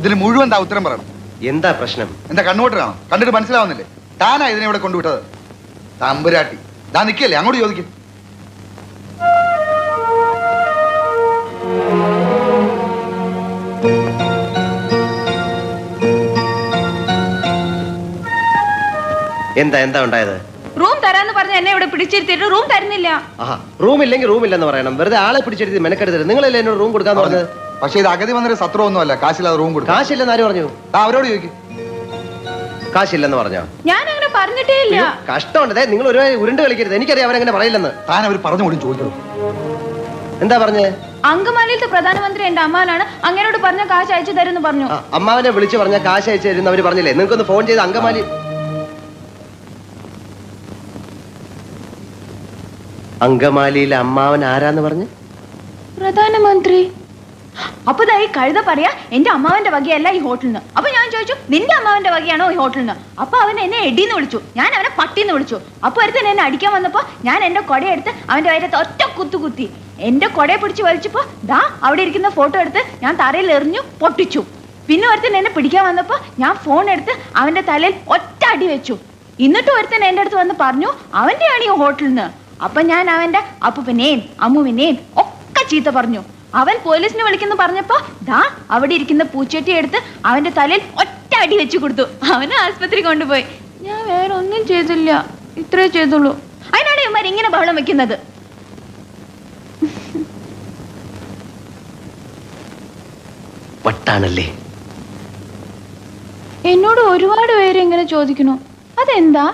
ഇതിന് മുഴുവൻ എന്താ ഉത്തരം പറയണം. എന്താ പ്രശ്നം? എന്താ കണ്ണുകൊട്ടാണോ? കണ്ടിട്ട് മനസ്സിലാവുന്നില്ലേ? താനാ ഇതിനെ ഇവിടെ കൊണ്ടുവിട്ടത്. തമ്പുരാട്ടി താൻ നിൽക്കല്ലേ, അങ്ങോട്ട് ചോദിക്കും. എന്താ എന്താ ഉണ്ടായത്? റൂം തരാന്ന് പറഞ്ഞ എന്നെ ഇവിടെ പിടിച്ചിരുത്തിയിട്ട് റൂം തരുന്നില്ല. റൂം ഇല്ലെങ്കിൽ റൂം ഇല്ലെന്ന് പറയണം. വെറുതെ ആളെ പിടിച്ചെടുത്ത് മെനക്കെടുത്തത്. നിങ്ങളല്ലേ എന്നോട് റൂം കൊടുക്കാന്ന് പറഞ്ഞത്? പക്ഷേ ഇത് അഗതി വന്നൊരു സത്രമൊന്നും അല്ല. കാശില്ലാതെ റൂം കൊടുക്കും. കാശില്ലെന്ന് ആര് പറഞ്ഞു? അവരോട് ചോദിക്കും. കാശില്ലെന്ന് പറഞ്ഞോ? ഞാൻ അങ്ങനെ പറഞ്ഞിട്ടേ ഇല്ല. കഷ്ടമുണ്ട്. നിങ്ങൾ ഒരു ഉരുണ്ട് കളിക്കരുത്. എനിക്കറിയാം അവരങ്ങനെ പറയില്ലെന്ന്. താൻ അവർ പറഞ്ഞു കൂടി ചോദിക്കണം. എന്താ പറഞ്ഞേ? അങ്കമാലിയിലത്തെ പ്രധാനമന്ത്രി എന്റെ അമ്മാവനാണ്, അങ്ങനോട് പറഞ്ഞ കാശ് അയച്ചു തരുമെന്ന് പറഞ്ഞു. അമ്മാവനെ വിളിച്ചു പറഞ്ഞ കാശ് അയച്ചു തരുന്ന അവര് പറഞ്ഞില്ലേ? നിങ്ങൾക്കൊന്ന് ഫോൺ ചെയ്ത് അങ്കമാലിയിലെ അമ്മാവൻ ആരാന്ന് പറഞ്ഞു? പ്രധാനമന്ത്രി. അപ്പൊ ഈ കഴുത പറയാ എന്റെ അമ്മാവന്റെ വകയല്ല ഈ ഹോട്ടലിന്. അപ്പൊ ഞാൻ ചോദിച്ചു നിന്റെ അമ്മാവന്റെ വകയാണോ ഈ ഹോട്ടലിന്? അപ്പൊ അവൻ എന്നെ എടിന്ന് വിളിച്ചു, ഞാൻ അവനെ പട്ടിന്ന് വിളിച്ചു. അപ്പൊ ഒരുത്തൻ എന്നെ അടിക്കാൻ വന്നപ്പോ ഞാൻ എന്റെ കൊടയെടുത്ത് അവന്റെ വയറ്റത്ത് ഒറ്റ കുത്തി. എന്റെ കൊടയെ പിടിച്ച് വലിച്ചപ്പോ ദാ അവിടെ ഇരിക്കുന്ന ഫോട്ടോ എടുത്ത് ഞാൻ തറയിൽ എറിഞ്ഞു പൊട്ടിച്ചു. പിന്നെ ഒരുത്തൻ എന്നെ പിടിക്കാൻ വന്നപ്പോ ഞാൻ ഫോൺ എടുത്ത് അവന്റെ തലയിൽ ഒറ്റ അടി വെച്ചു. എന്നിട്ട് ഒരുത്തൻ എന്റെ അടുത്ത് വന്ന് പറഞ്ഞു അവന്റെയാണ് ഈ ഹോട്ടലിന്. അപ്പൊ ഞാൻ അവന്റെ അപ്പൂപ്പനെയും അമ്മുവിനെയും ഒക്കെ ചീത്ത പറഞ്ഞു. അവൻ പോലീസിനെ വിളിക്കുന്നു പറഞ്ഞപ്പോ ദാ അവിടെ ഇരിക്കുന്ന പൂച്ചട്ടി എടുത്ത് അവന്റെ തലയിൽ ഒറ്റ അടി വെച്ചു കൊടുത്തു. അവനെ ആസ്പത്രി കൊണ്ടുപോയി. ഞാൻ വേറെ ഒന്നും ചെയ്തില്ല, ഇത്രേ ചെയ്തുള്ളൂ. അതിനാണ് ഇവന്മാർ ഇങ്ങനെ ബഹളം വെക്കുന്നത്. വട്ടാണല്ലേ? എന്നോട് ഒരുപാട് പേര് ഇങ്ങനെ ചോദിക്കണു, അതെന്താ?